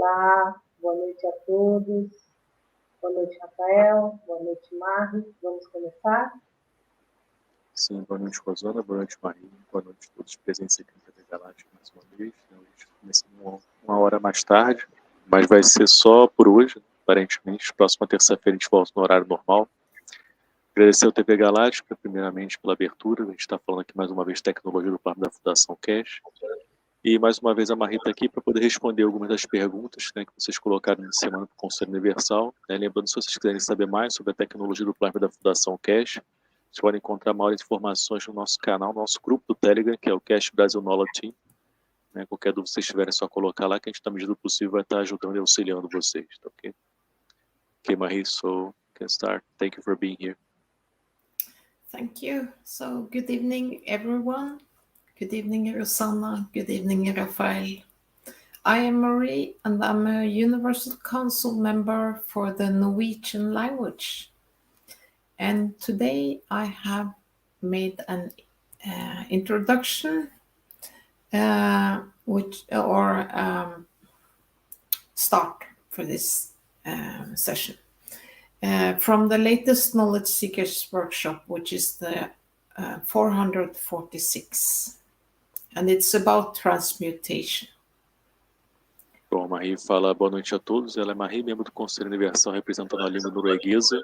Olá, boa noite a todos. Boa noite, Rafael. Boa noite, Marie. Vamos começar? Sim, boa noite, Rosana. Boa noite, Marie. Boa noite a todos presentes aqui na TV Galáctica mais uma vez. Hoje começamos uma hora mais tarde, mas vai ser só por hoje, aparentemente. Próxima terça-feira a gente volta no horário normal. Agradecer ao TV Galáctica, primeiramente, pela abertura. A gente está falando aqui mais uma vez de tecnologia do plano da Fundação Keshe. E mais uma vez a Marie está aqui para poder responder algumas das perguntas, né, que vocês colocaram na semana para o Conselho Universal. Né? Lembrando, se vocês quiserem saber mais sobre a tecnologia do plano da Fundação Keshe, vocês podem encontrar maiores informações no nosso canal, no nosso grupo do Telegram, que é o Keshe Brasil Knowledge Team. Né? Qualquer dúvida que vocês tiverem, é só colocar lá, que a gente, na medida do possível, vai estar ajudando e auxiliando vocês. Tá, ok? Ok, Marie, so can start. Thank you for being here. Thank you. So, good evening, everyone. Good evening, Rosanna. Good evening, Rafael. I am Marie, and I'm a Universal Council member for the Norwegian language. And today I have made an introduction, start for this session. From the latest Knowledge Seekers Workshop, which is the 446, and it's about transmutation. Bom, a Marie fala boa noite a todos. Ela é Marie, membro do Conselho Universal representando a língua norueguesa,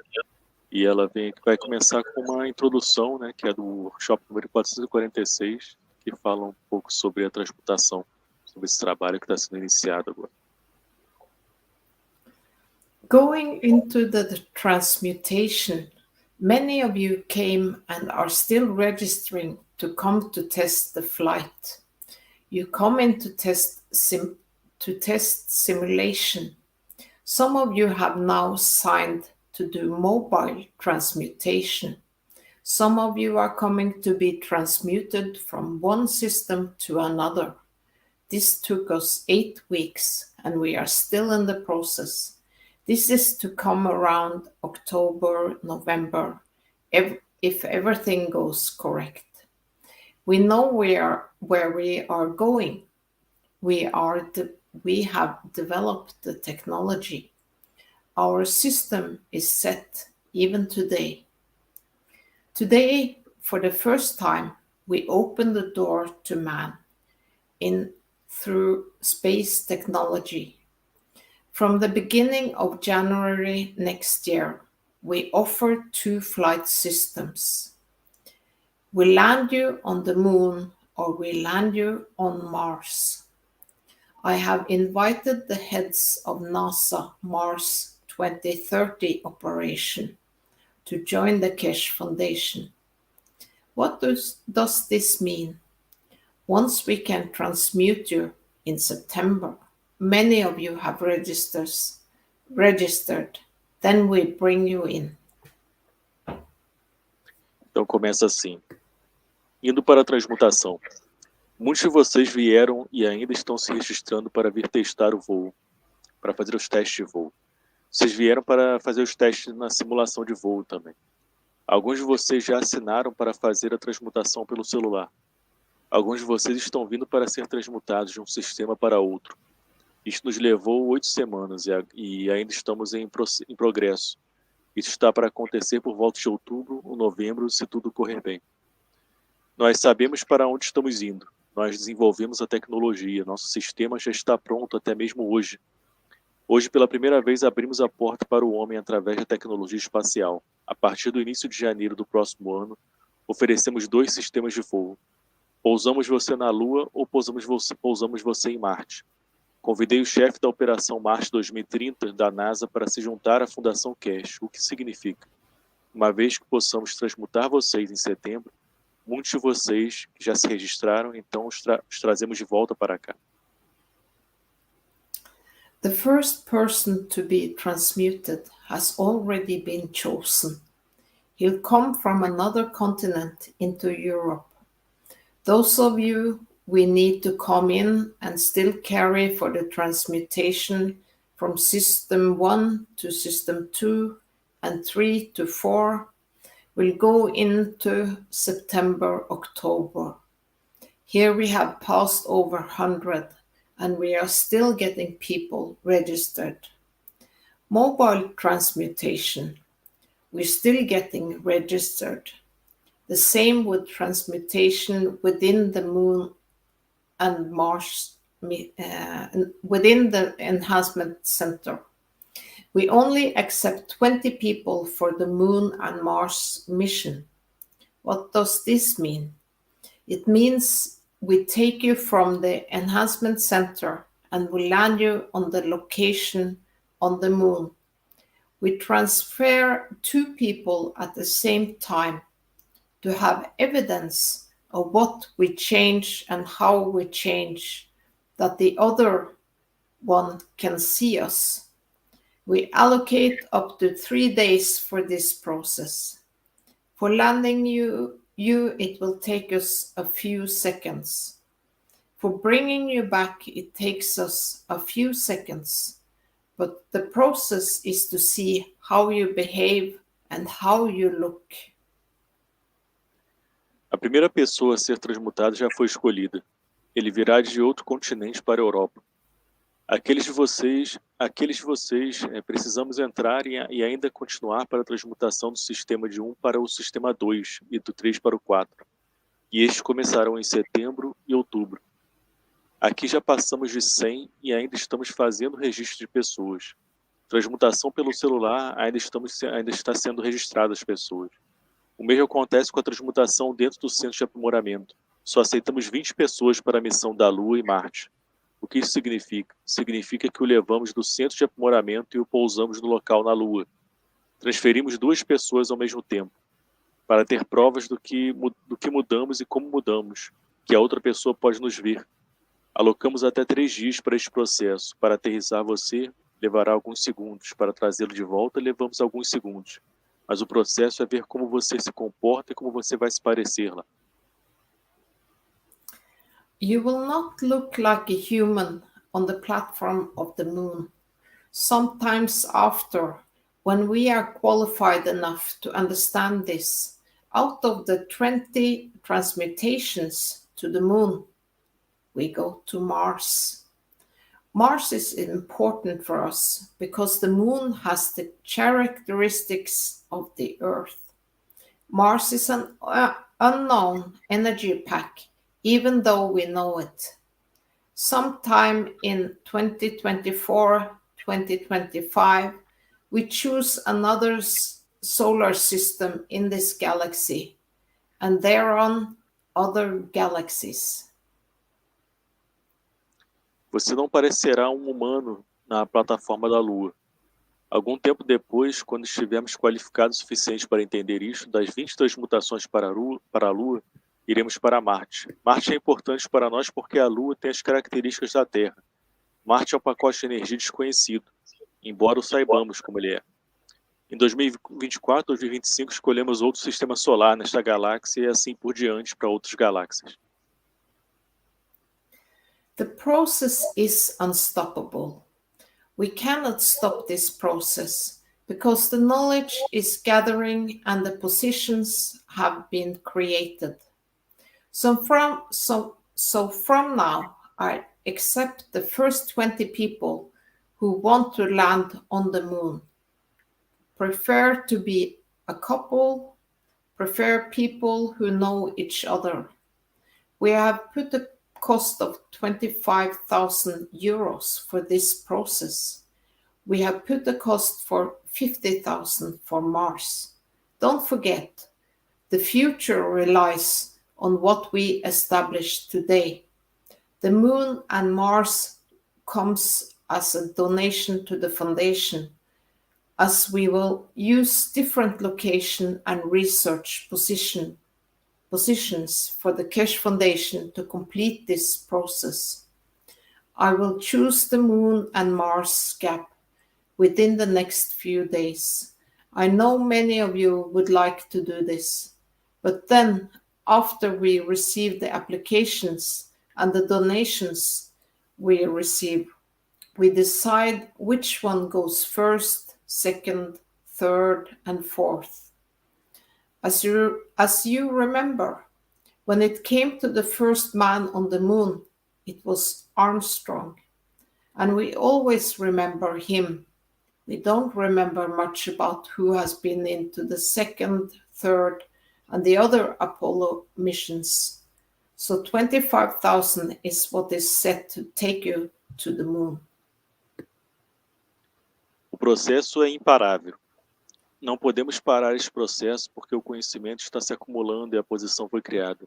e ela vai começar com uma introdução, né, que é do workshop número 446, que fala um pouco sobre a transmutação, sobre esse trabalho que está sendo iniciado agora. Going into the transmutation, many of you came and are still registering to come to test the flight. You come in to test simulation. Some of you have now signed to do mobile transmutation. Some of you are coming to be transmuted from one system to another. This took us 8 weeks, and we are still in the process. This is to come around October, November, if everything goes correct. We know where we are going. We have developed the technology. Our system is set even today. Today, for the first time, we open the door to man through space technology. From the beginning of January next year, we offer 2 flight systems. We land you on the moon, or we land you on Mars. I have invited the heads of NASA Mars 2030 operation to join the Keshe Foundation. What does this mean? Once we can transmute you in September, many of you have registered, then we bring you in. Então começa assim. Indo para a transmutação. Muitos de vocês vieram e ainda estão se registrando para vir testar o voo, para fazer os testes de voo. Vocês vieram para fazer os testes na simulação de voo também. Alguns de vocês já assinaram para fazer a transmutação pelo celular. Alguns de vocês estão vindo para ser transmutados de um sistema para outro. Isto nos levou 8 semanas e ainda estamos em progresso. Isso está para acontecer por volta de outubro ou novembro, se tudo correr bem. Nós sabemos para onde estamos indo. Nós desenvolvemos a tecnologia. Nosso sistema já está pronto até mesmo hoje. Hoje, pela primeira vez, abrimos a porta para o homem através da tecnologia espacial. A partir do início de janeiro do próximo ano, oferecemos 2 sistemas de voo. Pousamos você na Lua ou pousamos você em Marte. Convidei o chefe da Operação Marte 2030 da NASA para se juntar à Fundação Keshe, o que significa, uma vez que possamos transmutar vocês em setembro, muitos de vocês que já se registraram, então os trazemos de volta para cá. The first person to be transmuted has already been chosen. He'll come from another continent into Europe. Those of you we need to come in and still carry for the transmutation from System 1 to System 2 and 3 to 4 will go into September, October. Here we have passed over 100, and we are still getting people registered. Mobile transmutation, we're still getting registered. The same with transmutation within the Moon and Mars, within the Enhancement Center. We only accept 20 people for the Moon and Mars mission. What does this mean? It means we take you from the Enhancement Center and we land you on the location on the Moon. We transfer 2 people at the same time to have evidence of what we change and how we change, that the other one can see us. We allocate up to 3 days for this process. For landing you, it will take us a few seconds. For bringing you back, it takes us a few seconds. But the process is to see how you behave and how you look. A primeira pessoa a ser transmutada já foi escolhida. Ele virá de outro continente para a Europa. Aqueles de vocês, precisamos entrar e ainda continuar para a transmutação do sistema de 1 para o sistema 2 e do 3 para o 4. E estes começarão em setembro e outubro. Aqui já passamos de 100 e ainda estamos fazendo registro de pessoas. Transmutação pelo celular ainda está sendo registrada as pessoas. O mesmo acontece com a transmutação dentro do centro de aprimoramento. Só aceitamos 20 pessoas para a missão da Lua e Marte. O que isso significa? Significa que o levamos do centro de aprimoramento e o pousamos no local na Lua. Transferimos 2 pessoas ao mesmo tempo, para ter provas do que mudamos e como mudamos, que a outra pessoa pode nos ver. Alocamos até 3 dias para este processo. Para aterrissar você, levará alguns segundos. Para trazê-lo de volta, levamos alguns segundos. Mas o processo é ver como você se comporta e como você vai se parecer lá. You will not look like a human on the platform of the Moon. Sometimes after, when we are qualified enough to understand this, out of the 20 transmutations to the Moon, we go to Mars. Mars is important for us because the Moon has the characteristics of the Earth. Mars is an unknown energy pack, even though we know it. Sometime in 2024, 2025, we choose another solar system in this galaxy, and thereon other galaxies. Você não parecerá um humano na plataforma da Lua. Algum tempo depois, quando estivermos qualificados o suficiente para entender isto, das 20 transmutações para a Lua, iremos para Marte. Marte é importante para nós porque a Lua tem as características da Terra. Marte é um pacote de energia desconhecido, embora o saibamos como ele é. Em 2024, 2025, escolhemos outro sistema solar nesta galáxia e assim por diante para outras galáxias. The process is unstoppable. We cannot stop this process because the knowledge is gathering and the positions have been created. So from now, I accept the first 20 people who want to land on the Moon. Prefer to be a couple, prefer people who know each other. We have put a cost of 25,000 euros for this process. We have put a cost for 50,000 for Mars. Don't forget, the future relies on what we establish today. The Moon and Mars comes as a donation to the foundation, as we will use different location and research positions for the Keshe Foundation to complete this process. I will choose the Moon and Mars gap within the next few days. I know many of you would like to do this, but then after we receive the applications and the donations we receive, we decide which one goes first, second, third, and fourth. As you remember, when it came to the first man on the Moon, it was Armstrong. And we always remember him. We don't remember much about who has been into the second, third, and the other Apollo missions. So 25,000 is what is set to take you to the moon. O processo é imparável. Não podemos parar esse processo porque o conhecimento está se acumulando e a posição foi criada.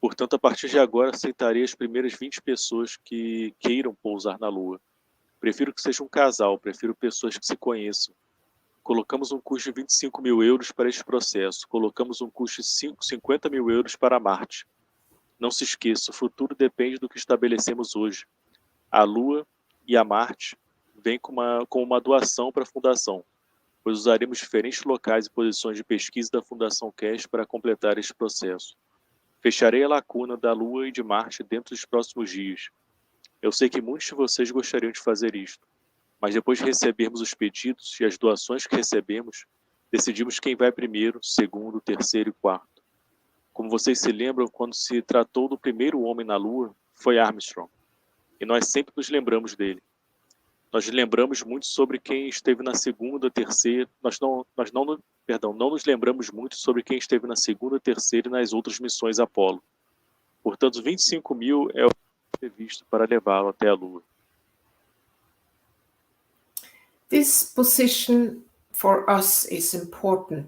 Portanto, a partir de agora, aceitarei as primeiras 20 pessoas que queiram pousar na Lua. Prefiro que seja um casal, prefiro pessoas que se conheçam. Colocamos um custo de 25 mil euros para este processo. Colocamos um custo de 50 mil euros para Marte. Não se esqueça, o futuro depende do que estabelecemos hoje. A Lua e a Marte vêm com uma doação para a Fundação, pois usaremos diferentes locais e posições de pesquisa da Fundação Keshe para completar este processo. Fecharei a lacuna da Lua e de Marte dentro dos próximos dias. Eu sei que muitos de vocês gostariam de fazer isto, mas depois de recebermos os pedidos e as doações que recebemos, decidimos quem vai primeiro, segundo, terceiro e quarto. Como vocês se lembram, quando se tratou do primeiro homem na Lua, foi Armstrong, e nós sempre nos lembramos dele. Nós lembramos muito sobre quem esteve na segunda, terceira, não nos lembramos muito sobre quem esteve na segunda, terceira e nas outras missões Apollo. Portanto, 25 mil é o previsto para levá-lo até a Lua. This position for us is important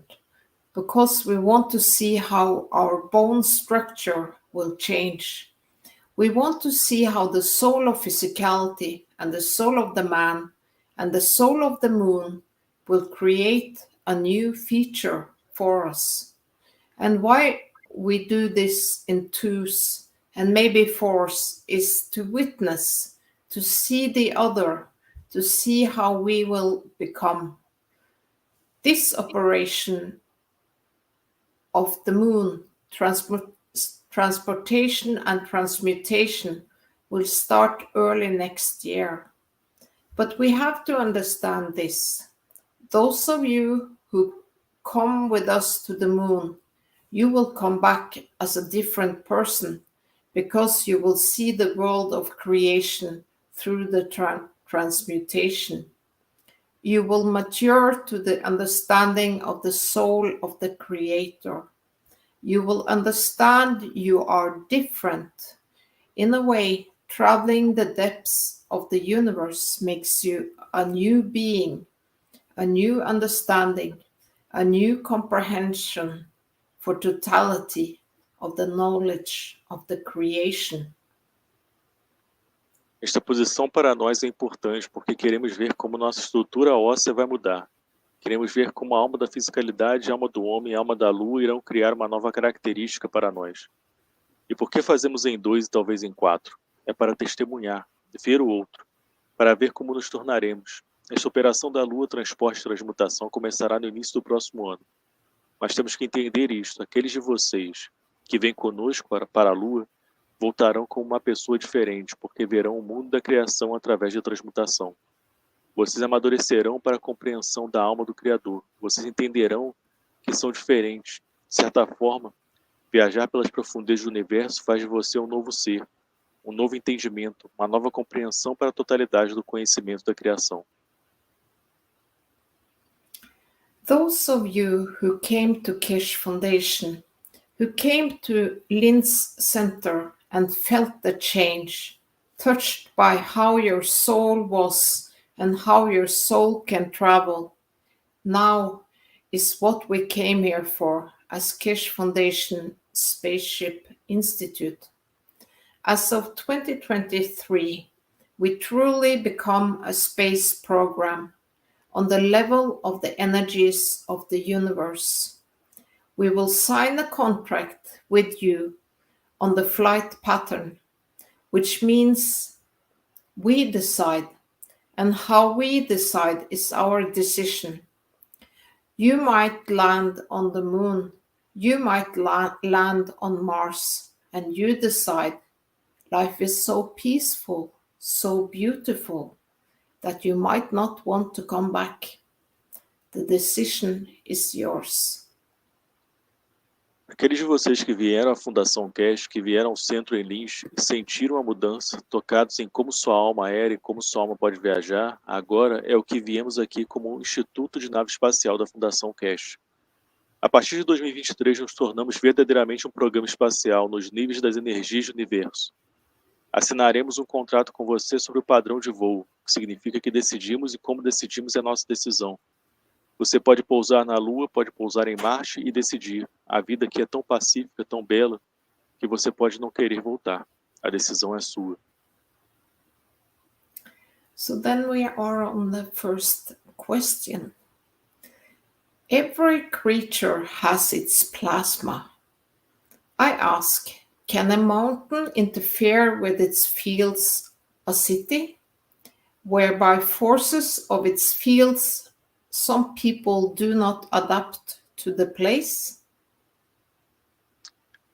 because we want to see how our bone structure will change. We want to see how the soul of physicality and the soul of the man and the soul of the moon will create a new feature for us. And why we do this in twos and maybe fours is to witness, to see the other, to see how we will become. This operation of the moon, transportation and transmutation, will start early next year. But we have to understand this. Those of you who come with us to the moon, you will come back as a different person because you will see the world of creation through the transmutation. You will mature to the understanding of the soul of the Creator. You will understand you are different. In a way, traveling the depths of the universe makes you a new being, a new understanding, a new comprehension for totality of the knowledge of the creation. Esta posição para nós é importante porque queremos ver como nossa estrutura óssea vai mudar. Queremos ver como a alma da fisicalidade, a alma do homem e a alma da lua irão criar uma nova característica para nós. E por que fazemos em 2 e talvez em 4? É para testemunhar, ver o outro, para ver como nos tornaremos. Esta operação da lua, transporte e transmutação começará no início do próximo ano. Mas temos que entender isto. Aqueles de vocês que vêm conosco para a lua voltarão como uma pessoa diferente, porque verão o mundo da criação através da transmutação. Vocês amadurecerão para a compreensão da alma do Criador. Vocês entenderão que são diferentes. De certa forma, viajar pelas profundezas do universo faz de você um novo ser, um novo entendimento, uma nova compreensão para a totalidade do conhecimento da criação. Those of you who came to Keshe Foundation, who came to Linz Center and felt the change, touched by how your soul was and how your soul can travel, now is what we came here for as Keshe Foundation Spaceship Institute. As of 2023, we truly become a space program on the level of the energies of the universe. We will sign a contract with you on the flight pattern, which means we decide, and how we decide is our decision. You might land on the moon, you might land on Mars, and you decide life is so peaceful, so beautiful, that you might not want to come back. The decision is yours. Aqueles de vocês que vieram à Fundação Keshe, que vieram ao centro em Lins e sentiram a mudança, tocados em como sua alma era e como sua alma pode viajar, agora é o que viemos aqui como um Instituto de Nave Espacial da Fundação Keshe. A partir de 2023, nos tornamos verdadeiramente um programa espacial nos níveis das energias do universo. Assinaremos um contrato com você sobre o padrão de voo, que significa que decidimos e como decidimos é nossa decisão. Você pode pousar na Lua, pode pousar em Marte e decidir. A vida aqui é tão pacífica, tão bela, que você pode não querer voltar. A decisão é sua. So then we are on the first question. Every creature has its plasma. I ask, can a mountain interfere with its fields, a city, whereby forces of its fields some people do not adapt to the place?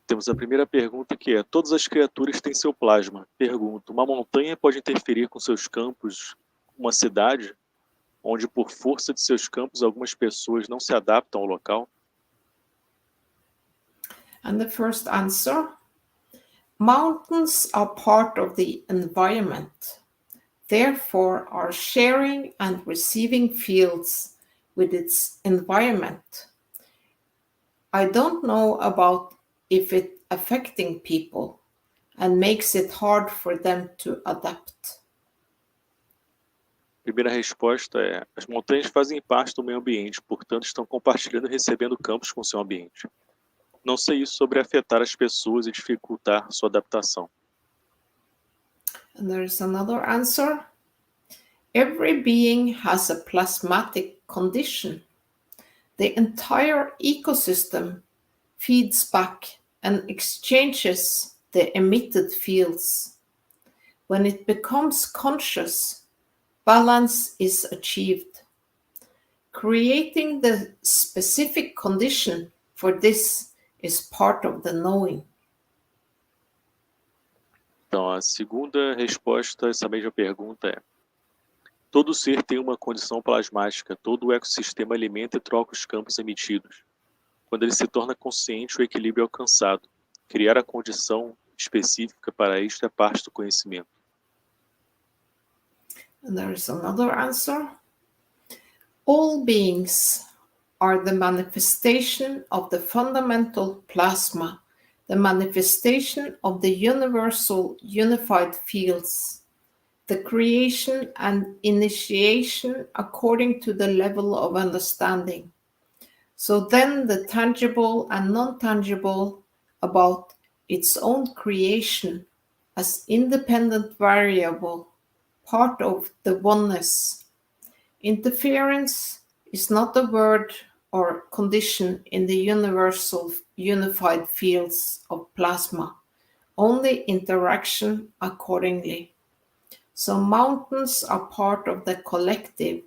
Temos a primeira pergunta que é: todas as criaturas têm seu plasma. Pergunto: uma montanha pode interferir com seus campos, uma cidade, onde por força de seus campos algumas pessoas não se adaptam ao local? And the first answer, mountains are part of the environment, therefore are sharing and receiving fields with its environment. I don't know about if it affecting people and makes it hard for them to adapt. Primeira resposta é: as montanhas fazem parte do meio ambiente, portanto estão compartilhando e recebendo campos com seu ambiente. Não sei isso sobre afetar as pessoas e dificultar sua adaptação. And there's another answer. Every being has a plasmatic condition. The entire ecosystem feeds back and exchanges the emitted fields. When it becomes conscious, balance is achieved. Creating the specific condition for this is part of the knowing. Então, a segunda resposta a essa mesma pergunta é: todo ser tem uma condição plasmática, todo o ecossistema alimenta e troca os campos emitidos. Quando ele se torna consciente, o equilíbrio é alcançado. Criar a condição específica para isto é parte do conhecimento. And there is another answer. All beings are the manifestation of the fundamental plasma, the manifestation of the universal unified fields, the creation and initiation according to the level of understanding. So then the tangible and non-tangible about its own creation as independent variable, part of the oneness. Interference is not a word or condition in the universal unified fields of plasma, only interaction accordingly. So mountains are part of the collective,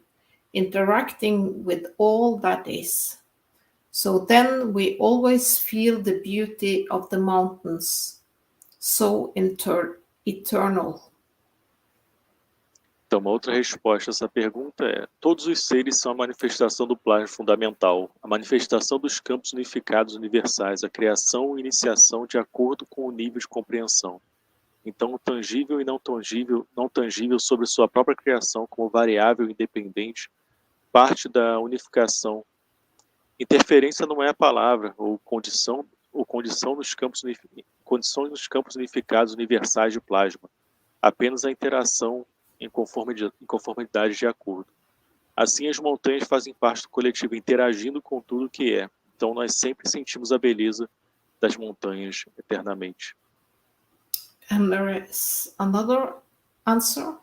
interacting with all that is. So then we always feel the beauty of the mountains, so eternal. Então, uma outra resposta a essa pergunta é: todos os seres são a manifestação do plasma fundamental, a manifestação dos campos unificados universais, a criação e iniciação de acordo com o nível de compreensão. Então, o tangível e não tangível sobre sua própria criação como variável independente, parte da unificação. Interferência não é a palavra, ou condição nos campos unificados universais de plasma, apenas a interação em conformidade de acordo. Assim, as montanhas fazem parte do coletivo, interagindo com tudo que é. Então, nós sempre sentimos a beleza das montanhas eternamente. And there is another answer.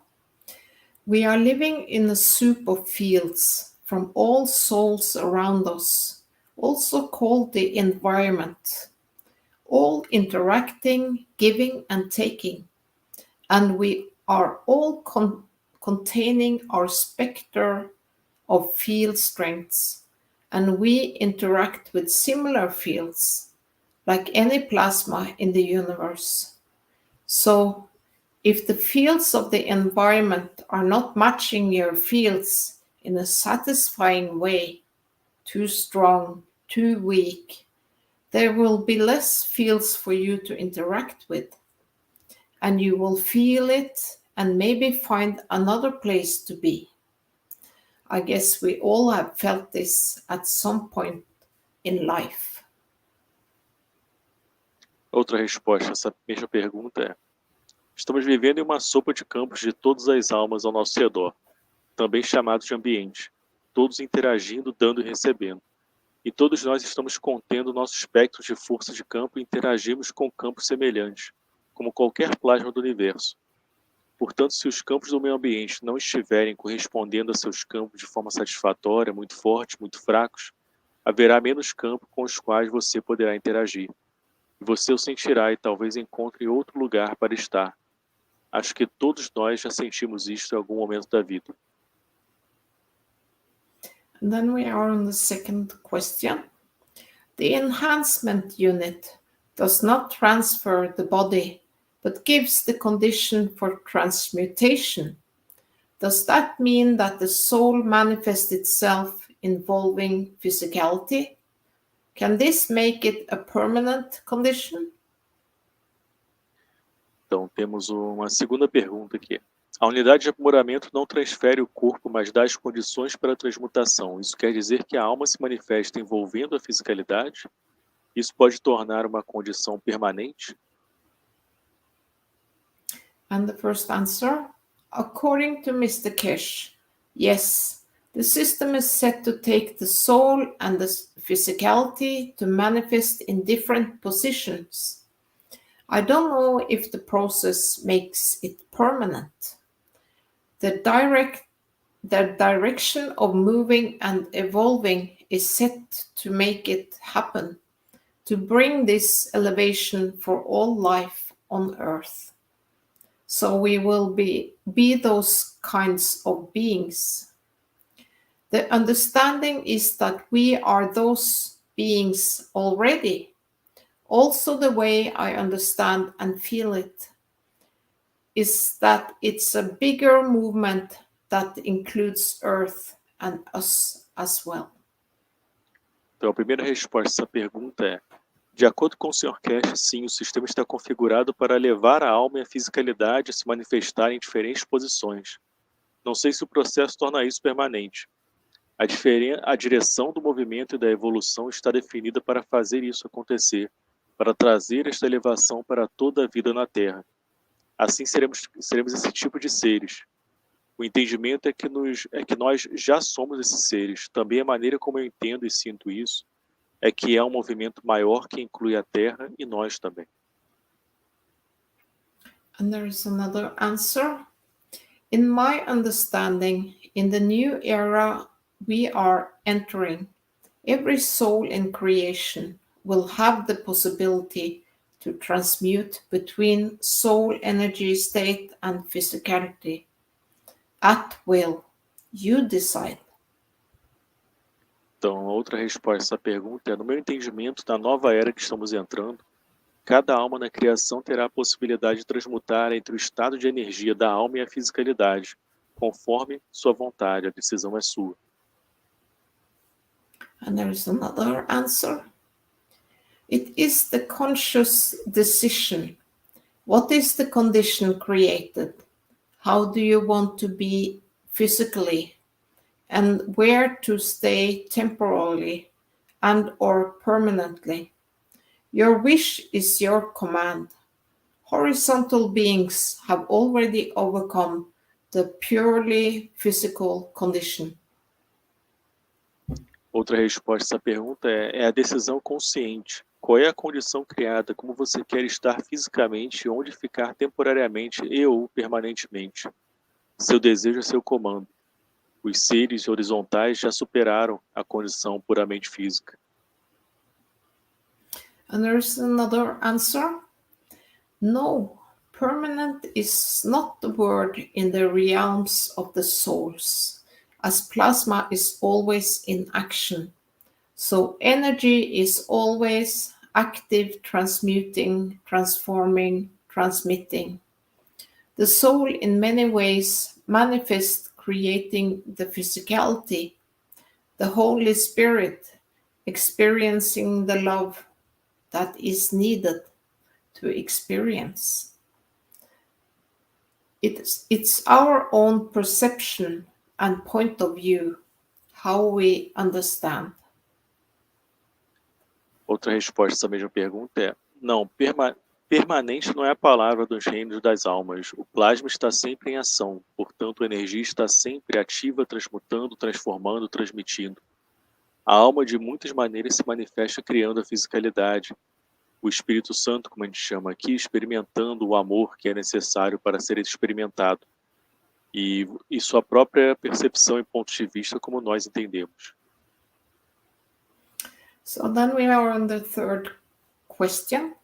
We are living in a soup of fields from all souls around us, also called the environment, all interacting, giving and taking. And we are all containing our spectre of field strengths, and we interact with similar fields, like any plasma in the universe. So, if the fields of the environment are not matching your fields in a satisfying way, too strong, too weak, there will be less fields for you to interact with, and you will feel it and maybe find another place to be. I guess we all have felt this at some point in life. Outra resposta a essa mesma pergunta é: estamos vivendo em uma sopa de campos de todas as almas ao nosso redor, também chamados de ambiente, todos interagindo, dando e recebendo. E todos nós estamos contendo nosso espectro de força de campo e interagimos com campos semelhantes, como qualquer plasma do universo. Portanto, se os campos do meio ambiente não estiverem correspondendo a seus campos de forma satisfatória, muito fortes, muito fracos, haverá menos campos com os quais você poderá interagir. E você o sentirá e talvez encontre outro lugar para estar. Acho que todos nós já sentimos isto em algum momento da vida. And then we are on the second question. The enhancement unit does not transfer the body, but gives the condition for transmutation. Does that mean that the soul manifests itself involving physicality? Can this make it a permanent condition? Então, temos uma segunda pergunta aqui. A unidade de aprimoramento não transfere o corpo, mas dá as condições para a transmutação. Isso quer dizer que a alma se manifesta envolvendo a fisicalidade? Isso pode tornar uma condição permanente? And the first answer, according to Mr. Keshe, yes, the system is set to take the soul and the physicality to manifest in different positions. I don't know if the process makes it permanent. The direction of moving and evolving is set to make it happen, to bring this elevation for all life on earth. So we will be those kinds of beings. The understanding is that we are those beings already. Also, the way I understand and feel it is that it's a bigger movement that includes Earth and us as well. Então, a primeira resposta a essa pergunta é: de acordo com o Sr. Keshe, sim, o sistema está configurado para levar a alma e a fisicalidade a se manifestar em diferentes posições. Não sei se o processo torna isso permanente. A direção do movimento e da evolução está definida para fazer isso acontecer, para trazer esta elevação para toda a vida na Terra. Assim seremos esse tipo de seres. O entendimento é que nós já somos esses seres. Também a maneira como eu entendo e sinto isso é que é um movimento maior que inclui a Terra e nós também. And there is another answer. In my understanding, in the new era we are entering, every soul in creation will have the possibility to transmute between soul energy state and physicality. At will, you decide. Então, outra resposta a essa pergunta é: no meu entendimento, na nova era que estamos entrando, cada alma na criação terá a possibilidade de transmutar entre o estado de energia da alma e a fisicalidade, conforme sua vontade. A decisão é sua. And there is another answer. It is the conscious decision. What is the condition created? How do you want to be physically? And where to stay temporarily and or permanently? Your wish is your command. Horizontal beings have already overcome the purely physical condition. Outra resposta a essa pergunta é a decisão consciente. Qual é a condição criada? Como você quer estar fisicamente, onde ficar temporariamente e ou permanentemente? Seu desejo é seu comando. Os seres horizontais já superaram a condição puramente física. And there's another answer. No, permanent is not the word in the realms of the souls, as plasma is always in action. So energy is always active, transmuting, transforming, transmitting. The soul in many ways manifests, creating the physicality, the Holy Spirit, experiencing the love, that is needed to experience. It's our own perception and point of view, how we understand. Outra resposta a essa mesma pergunta é: não, permanente não é a palavra dos reinos das almas. O plasma está sempre em ação, portanto a energia está sempre ativa, transmutando, transformando, transmitindo. A alma de muitas maneiras se manifesta criando a fisicalidade. O Espírito Santo, como a gente chama aqui, experimentando o amor que é necessário para ser experimentado. E sua própria percepção e pontos de vista como nós entendemos. So then we are on the third question.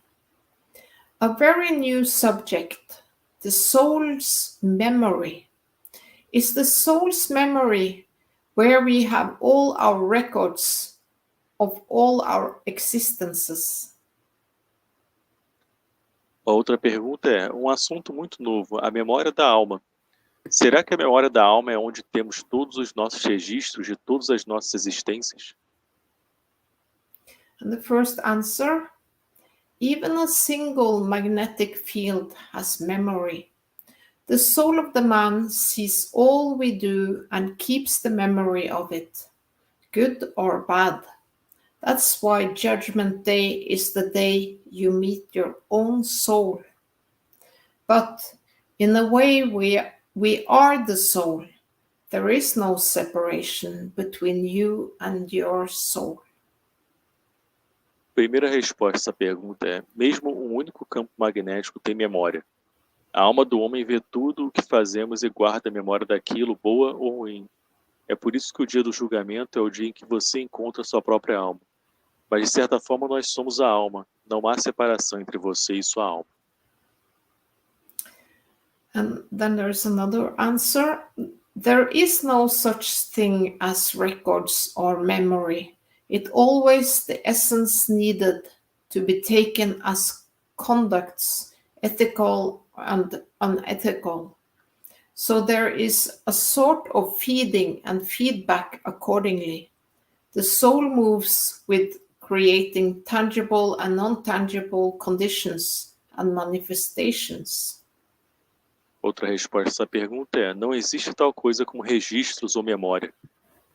A very new subject, the soul's memory. Is the soul's memory where we have all our records of all our existences? A outra pergunta é um assunto muito novo, a memória da alma. Será que a memória da alma é onde temos todos os nossos registros de todas as nossas existências? And the first answer, even a single magnetic field has memory. The soul of the man sees all we do and keeps the memory of it, good or bad. That's why Judgment Day is the day you meet your own soul. But in a way, we are the soul. There is no separation between you and your soul. Primeira resposta a essa pergunta é: mesmo um único campo magnético tem memória. A alma do homem vê tudo o que fazemos e guarda a memória daquilo, boa ou ruim. É por isso que o dia do julgamento é o dia em que você encontra sua própria alma. Mas de certa forma nós somos a alma. Não há separação entre você e sua alma. And then there's another answer. There is no such thing as records or memory. It always the essence needed to be taken as conducts, ethical and unethical. So there is a sort of feeding and feedback accordingly. The soul moves with creating tangible and non-tangible conditions and manifestations. Outra resposta a essa pergunta é: não existe tal coisa como registros ou memória.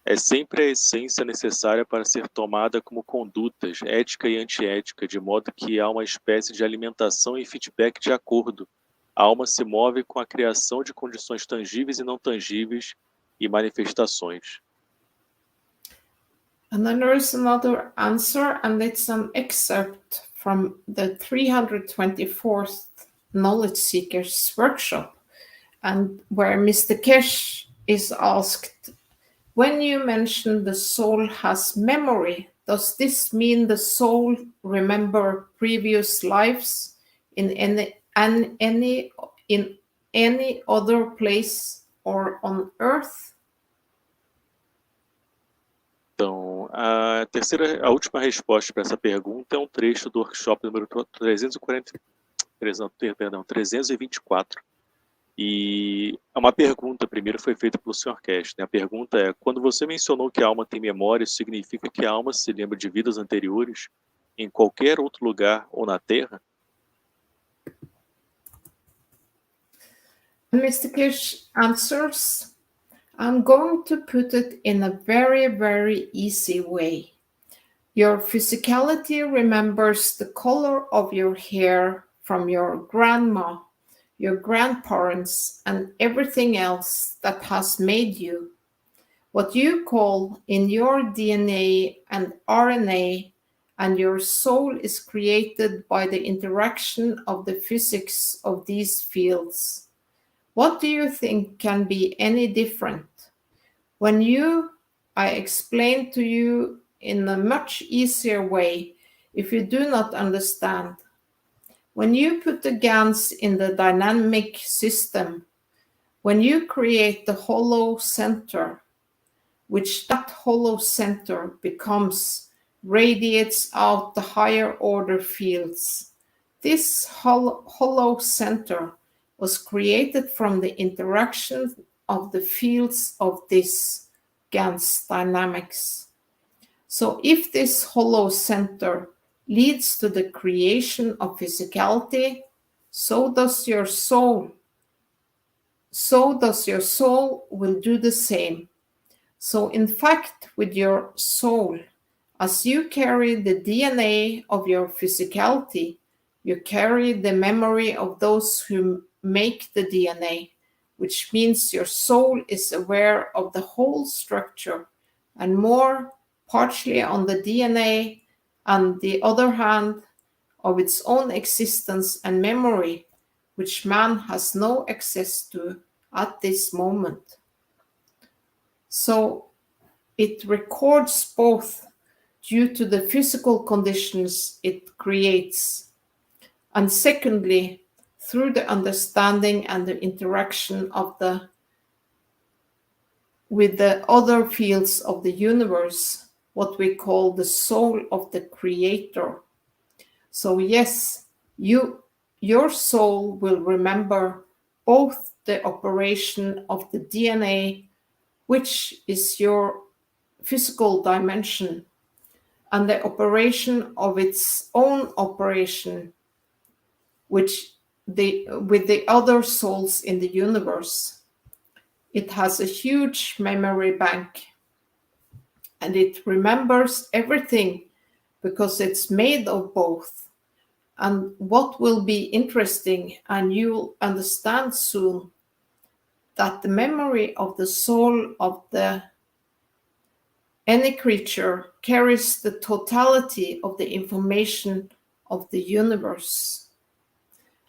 É sempre a essência necessária para ser tomada como condutas, ética e antiética, de modo que há uma espécie de alimentação e feedback de acordo. A alma se move com a criação de condições tangíveis e não tangíveis e manifestações. And then there is another answer, and it's an excerpt from the 324th Knowledge Seekers Workshop, and where Mr. Keshe is asked, when you mention the soul has memory, does this mean the soul remember previous lives in any other place or on earth? Então, a última resposta para essa pergunta é um trecho do workshop número 324. E uma pergunta primeiro foi feita pelo Sr. Keshe. A pergunta é: quando você mencionou que a alma tem memória, isso significa que a alma se lembra de vidas anteriores em qualquer outro lugar ou na Terra? Mr. Keshe answers, I'm going to put it in a very, very easy way. Your physicality remembers the color of your hair from your grandma, your grandparents, and everything else that has made you. What you call in your DNA and RNA and your soul is created by the interaction of the physics of these fields. What do you think can be any different? When I explain to you in a much easier way if you do not understand. When you put the GANs in the dynamic system, when you create the hollow center, which that hollow center becomes, radiates out the higher order fields. This hollow center was created from the interaction of the fields of this GANs dynamics. So if this hollow center leads to the creation of physicality, so does your soul. So does your soul will do the same. So in fact, with your soul, as you carry the DNA of your physicality, you carry the memory of those who make the DNA, which means your soul is aware of the whole structure and more partially on the DNA, and the other hand of its own existence and memory, which man has no access to at this moment. So it records both due to the physical conditions it creates, and secondly, through the understanding and the interaction of with the other fields of the universe, what we call the soul of the creator. So yes, your soul will remember both the operation of the DNA, which is your physical dimension, and the operation of its own operation, which with the other souls in the universe. It has a huge memory bank, and it remembers everything because it's made of both. And what will be interesting, and you'll understand soon, that the memory of the soul of any creature carries the totality of the information of the universe,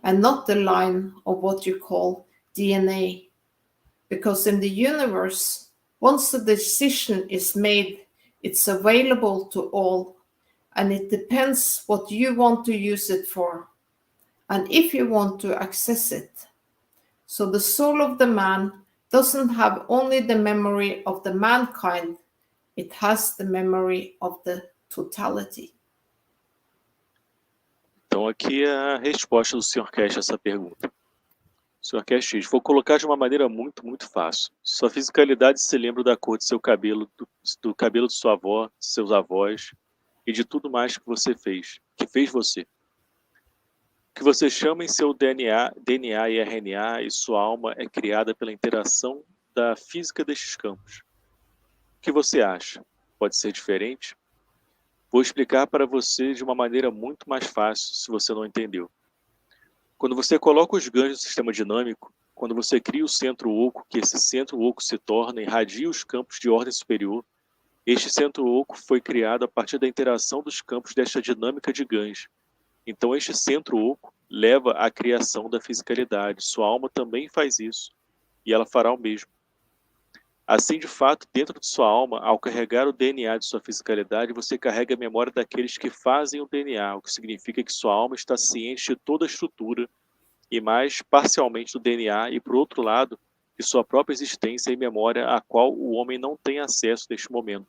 and not the line of what you call DNA. Because in the universe, once the decision is made, it's available to all, and it depends what you want to use it for, and if you want to access it. So the soul of the man doesn't have only the memory of the mankind, it has the memory of the totality. Então aqui é a resposta do Sr. Keshe a essa pergunta. Sr. Keshe, vou colocar de uma maneira muito fácil. Sua fisicalidade se lembra da cor de seu cabelo, do cabelo de sua avó, de seus avós e de tudo mais que você fez, que fez você. O que você chama em seu DNA e RNA e sua alma é criada pela interação da física destes campos. O que você acha? Pode ser diferente? Vou explicar para você de uma maneira muito mais fácil, se você não entendeu. Quando você coloca os ganhos do sistema dinâmico, quando você cria o centro oco, que esse centro oco se torna e irradia os campos de ordem superior, este centro oco foi criado a partir da interação dos campos desta dinâmica de ganhos. Então este centro oco leva à criação da fisicalidade. Sua alma também faz isso, e ela fará o mesmo. Assim, de fato, dentro de sua alma, ao carregar o DNA de sua fisicalidade, você carrega a memória daqueles que fazem o DNA, o que significa que sua alma está ciente de toda a estrutura e mais parcialmente do DNA e, por outro lado, de sua própria existência e memória a qual o homem não tem acesso neste momento.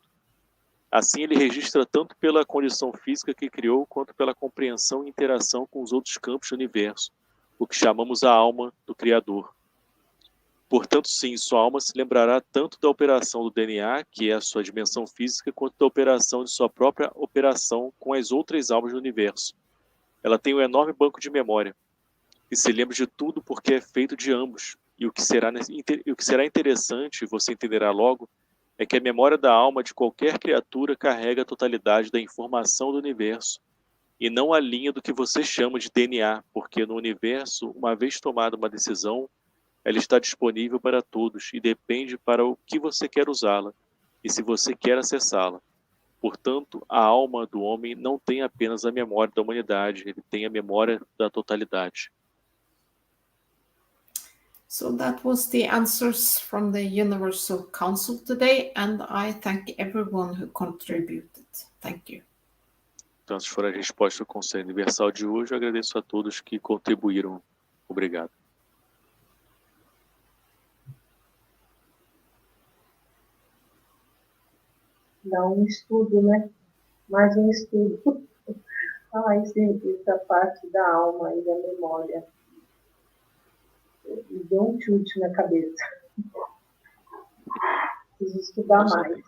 Assim, ele registra tanto pela condição física que criou, quanto pela compreensão e interação com os outros campos do universo, o que chamamos a alma do Criador. Portanto, sim, sua alma se lembrará tanto da operação do DNA, que é a sua dimensão física, quanto da operação de sua própria operação com as outras almas do universo. Ela tem um enorme banco de memória, e se lembra de tudo porque é feito de ambos. E o que será interessante, você entenderá logo, é que a memória da alma de qualquer criatura carrega a totalidade da informação do universo, e não a linha do que você chama de DNA, porque no universo, uma vez tomada uma decisão, ela está disponível para todos e depende para o que você quer usá-la e se você quer acessá-la. Portanto, a alma do homem não tem apenas a memória da humanidade, ele tem a memória da totalidade. So that was the answers from the Universal Council today, and I thank everyone who contributed. Thank you. Então, essas foram as respostas do Conselho Universal de hoje. Eu agradeço a todos que contribuíram. Obrigado. Dá um estudo, né? Mais um estudo. Essa parte da alma e da memória. Me deu um chute na cabeça. Preciso estudar mais.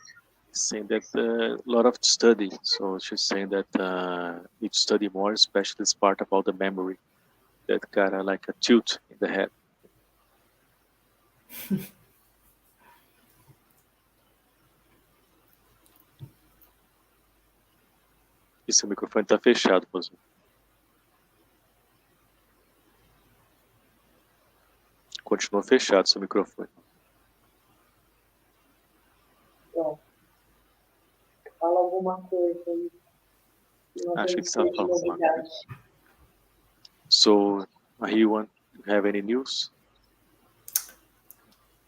saying that a lot of study. So she's saying that need to study more, especially this part about the memory that got like a tilt in the head. E seu microfone está fechado, Rosa. Continua fechado seu microfone. Bom, fala alguma coisa aí. Acho que você estava falando alguma coisa. So, Marie, you have any news?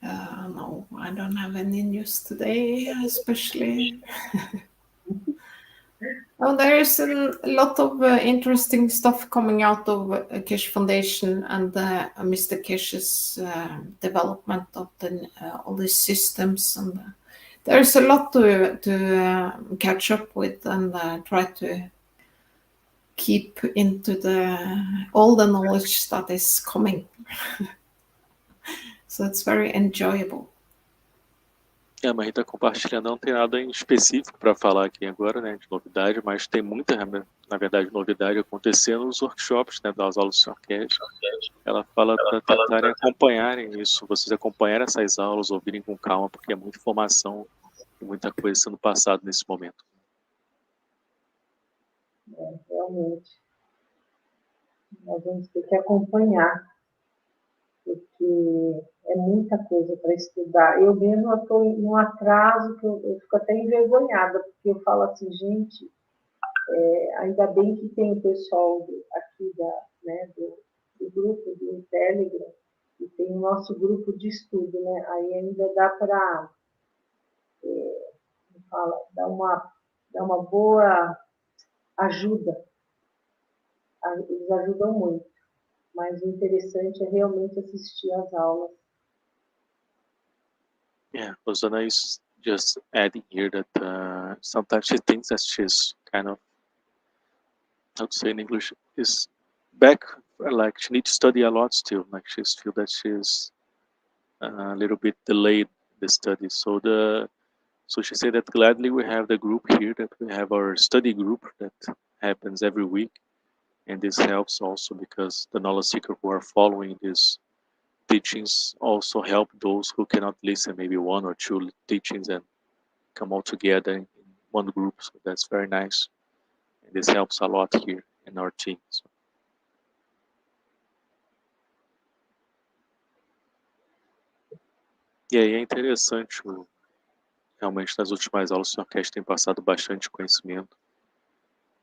No, I don't have any news today, especially. Oh, there is a lot of interesting stuff coming out of Keshe Foundation and Mr. Keshe's development of all these systems, and there's a lot to catch up with and try to keep into all the knowledge that is coming. So it's very enjoyable. A Marie está compartilhando, não tem nada em específico para falar aqui agora, né, de novidade, mas tem muita, na verdade, novidade acontecendo nos workshops, né, das aulas do Sr. Keshe. Ela fala para tentarem acompanharem isso, vocês acompanharem essas aulas, ouvirem com calma, porque é muita informação e muita coisa sendo passada nesse momento. Realmente. Nós vamos ter que acompanhar, porque é muita coisa para estudar. Eu mesmo estou num atraso que eu fico até envergonhada, porque eu falo assim, gente, ainda bem que tem o pessoal aqui do grupo, do Telegram, e tem o nosso grupo de estudo, né? Aí ainda dá para dar uma boa ajuda. Eles ajudam muito. Mas o interessante é realmente assistir às aulas. Yeah, Rosana is just adding here that sometimes she thinks that she's kind of, how to say in English, is back, like she needs to study a lot still, like she feels that she's a little bit delayed the study. So she said that gladly we have the group here, that we have our study group that happens every week. And this helps also because the knowledge seekers who are following these teachings also help those who cannot listen maybe one or two teachings and come all together in one group. So that's very nice. And this helps a lot here in our team. So. E aí é interessante, realmente nas últimas aulas o Sr. Keshe tem passado bastante conhecimento.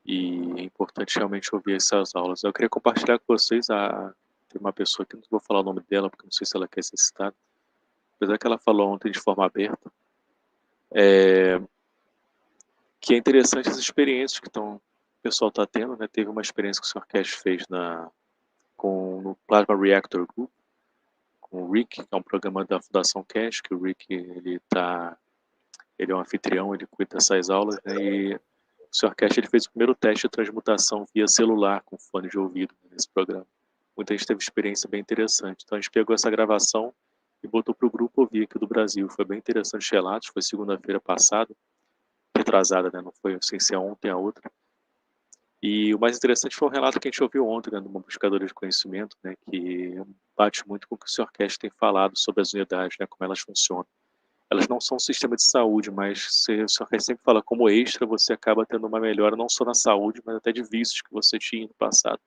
E é importante realmente ouvir essas aulas. Eu queria compartilhar com vocês, tem uma pessoa que não vou falar o nome dela, porque não sei se ela quer ser citada, apesar que ela falou ontem de forma aberta, que é interessante as experiências que o pessoal está tendo, né? Teve uma experiência que o Sr. Keshe fez no Plasma Reactor Group, com o Wiki, que é um programa da Fundação Keshe, que o Wiki ele é um anfitrião, ele cuida dessas aulas, né? E o Sr. Keshe ele fez o primeiro teste de transmutação via celular com fone de ouvido nesse programa. Muita gente teve experiência bem interessante. Então a gente pegou essa gravação e botou para o grupo ouvir aqui do Brasil. Foi bem interessante os relatos, foi segunda-feira passada, retrasada, né? Não foi sem ser ontem a outra. E o mais interessante foi o relato que a gente ouviu ontem, né, numa Buscadores de Conhecimento, né, que bate muito com o que o Sr. Keshe tem falado sobre as unidades, né, como elas funcionam. Elas não são um sistema de saúde, mas o Sr. Keshe sempre fala, como extra, você acaba tendo uma melhora não só na saúde, mas até de vícios que você tinha no passado.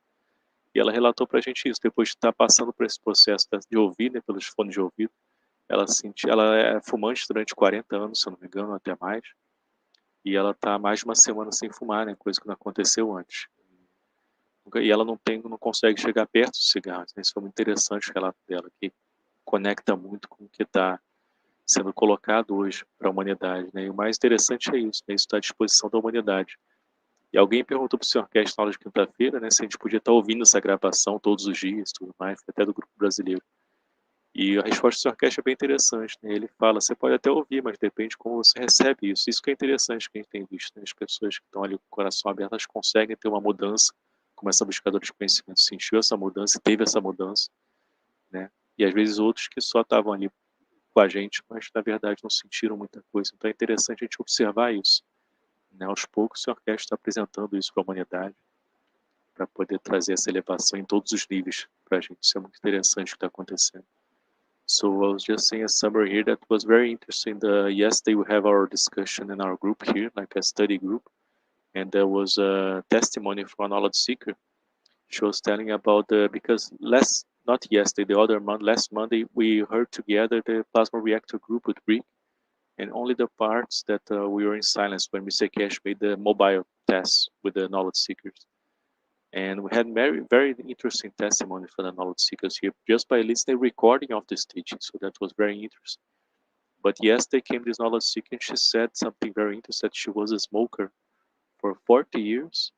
E ela relatou pra gente isso, depois de estar passando por esse processo de ouvir, né, pelos fones de ouvido, ela é fumante durante 40 anos, se eu não me engano, até mais, e ela está mais de uma semana sem fumar, né, coisa que não aconteceu antes. E ela não consegue chegar perto dos cigarros, né? Isso foi muito interessante o relato dela, que conecta muito com o que está sendo colocado hoje para a humanidade, né? E o mais interessante é isso, né? Isso está à disposição da humanidade. E alguém perguntou para o Sr. Keshe na aula de quinta-feira, né, se a gente podia estar ouvindo essa gravação todos os dias, tudo mais, até do Grupo Brasileiro. E a resposta do Sr. Keshe é bem interessante, né? Ele fala, você pode até ouvir, mas depende de como você recebe isso. Isso que é interessante que a gente tem visto, né? As pessoas que estão ali com o coração aberto, elas conseguem ter uma mudança, como essa buscadora de conhecimento sentiu essa mudança, teve essa mudança, né? E às vezes outros que só estavam ali com a gente, mas na verdade não sentiram muita coisa. Então é interessante a gente observar isso, né? Aos poucos o orquestra está apresentando isso para a humanidade, para poder trazer essa elevação em todos os níveis para a gente. Isso é muito interessante o que está acontecendo. So I was just saying a summary here that was very interesting. Yesterday we have our discussion in our group here, like a study group, and there was a testimony from a knowledge seeker. She was telling about because not yesterday, the other month, last Monday, we heard together the plasma reactor group with Rick, and only the parts that we were in silence when Mr. Keshe made the mobile tests with the knowledge seekers. And we had very, very interesting testimony from the knowledge seekers here just by listening recording of this teaching. So that was very interesting. But yesterday came this knowledge seeker and she said something very interesting, that she was a smoker for 40 years.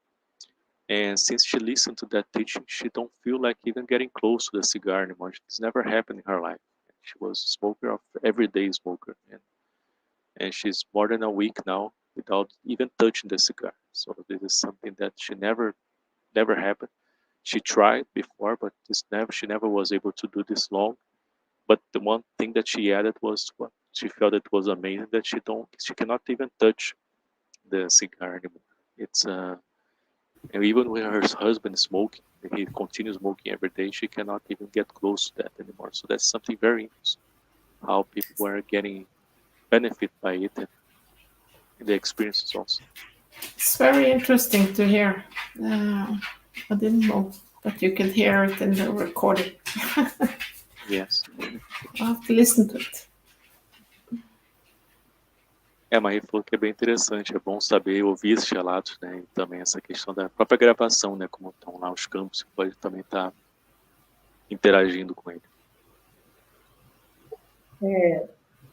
And since she listened to that teaching, she don't feel like even getting close to the cigar anymore. It's never happened in her life. She was a smoker, of everyday smoker. And she's more than a week now without even touching the cigar. So this is something that she never happened. She tried before, but she never was able to do this long. But the one thing that she added was what she felt it was amazing, that she cannot even touch the cigar anymore. It's and even when her husband is smoking, he continues smoking every day, she cannot even get close to that anymore. So that's something very interesting, how people are getting benefit by it and the experiences also. It's very interesting to hear. I didn't know that you could hear it in the recording. Yes. I'll have to listen to it. A Marie falou que é bem interessante, é bom saber ouvir esses relatos, né? E também essa questão da própria gravação, né? Como estão lá os campos, você pode também estar interagindo com ele.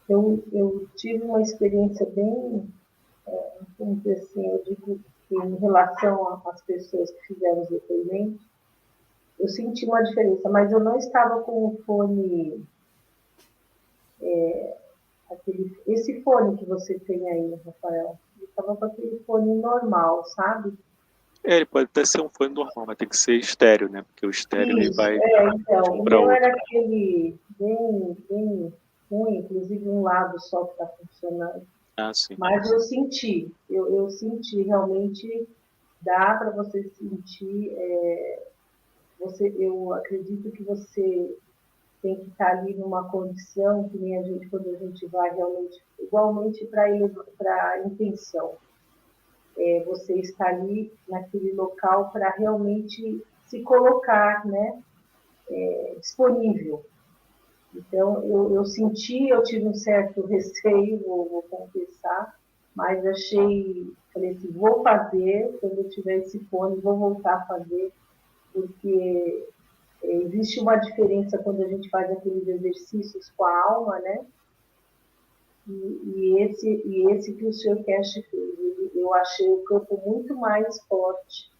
Eu tive uma experiência bem, vamos dizer assim, eu digo que em relação às pessoas que fizeram os depoimentos, eu senti uma diferença, mas eu não estava com o fone, esse fone que você tem aí, Rafael, eu estava com aquele fone normal, sabe? Ele pode até ser um fone normal, mas tem que ser estéreo, né? Porque o estéreo ele vai então, um o para meu outro. era aquele bem ruim, inclusive um lado só que está funcionando. Ah, sim. Mas eu senti realmente, dá para você sentir, eu acredito que você tem que estar ali numa condição, que nem a gente, quando a gente vai realmente, igualmente para a intenção. Você está ali naquele local para realmente se colocar, né, disponível. Então, eu tive um certo receio, vou confessar, mas falei assim, vou fazer, quando eu tiver esse fone, vou voltar a fazer, porque existe uma diferença quando a gente faz aqueles exercícios com a alma, né? E esse que o Sr. Keshe fez, eu achei o campo muito mais forte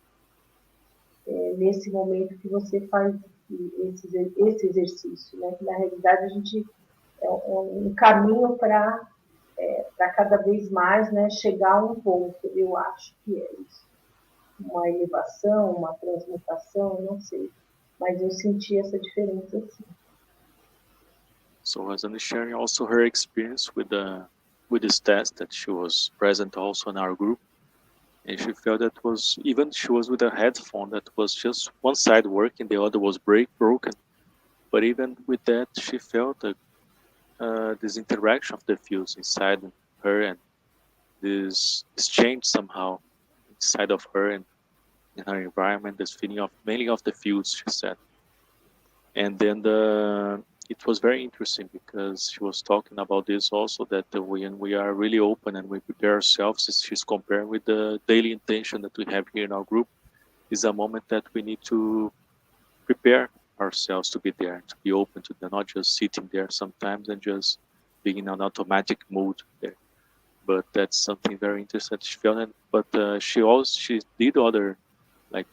nesse momento que você faz esse exercício, né? Que na realidade a gente é um caminho para cada vez mais, né, chegar a um ponto. Eu acho que é isso, uma elevação, uma transmutação, eu não sei, mas eu senti essa diferença sim. So Rosana sharing also her experience with this test, that she was present also in our group, and she felt that she was with a headphone that was just one side working, the other was broken, but even with that she felt this interaction of the fields inside her, and this change somehow inside of her and in her environment, this feeling of mainly of the fields, she said. And then it was very interesting because she was talking about this also, that when we are really open and we prepare ourselves, as she's comparing with the daily intention that we have here in our group, is a moment that we need to prepare ourselves to be there, to be open to them, not just sitting there sometimes and just being in an automatic mode there. But that's something very interesting that she felt. But she did other, like,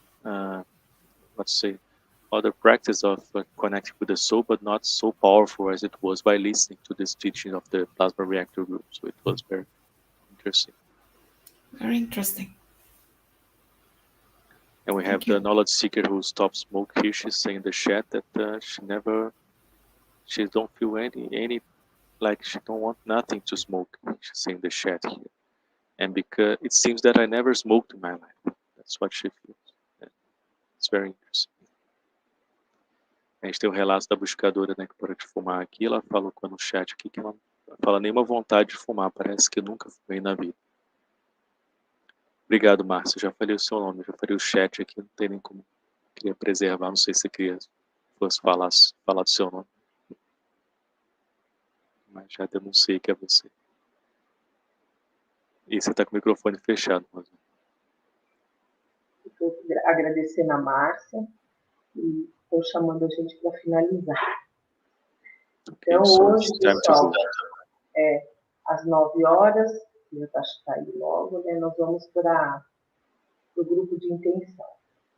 other practice of connecting with the soul, but not so powerful as it was by listening to this teaching of the plasma reactor group. So it was very interesting. Very interesting. And we have the knowledge seeker who stopped smoke here. She's saying in the chat that she don't feel any like she don't want nothing to smoke, she's saying in the chat here. And because it seems that I never smoked in my life. That's what she feels. Yeah. It's very interesting. A gente tem o relato da buscadora, né, que parou de fumar aqui. Ela falou no chat aqui que ela não fala nenhuma vontade de fumar. Parece que nunca fumei na vida. Obrigado, Márcio. Já falei o seu nome, já falei o chat aqui. Não tem nem como. Queria preservar, não sei se você queria fosse falar do seu nome. Mas já denunciei que é você. E você está com o microfone fechado, Rosa. Estou agradecendo a Márcia e estou chamando a gente para finalizar. Então, hoje, pessoal, às 9 horas, já está aí logo, né, nós vamos para o grupo de intenção.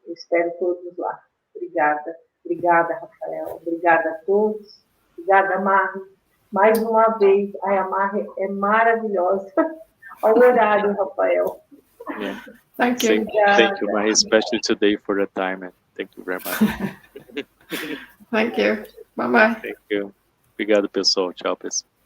Eu espero todos lá. Obrigada, Rafael. Obrigada a todos. Obrigada, Marie. Mais uma vez, a Marie é maravilhosa. Olha o horário, Rafael. Yeah. Thank you. Thank you, Marie, especially today for the time. And thank you very much. Thank you. Bye-bye. Thank you. Obrigado, pessoal. Tchau, pessoal.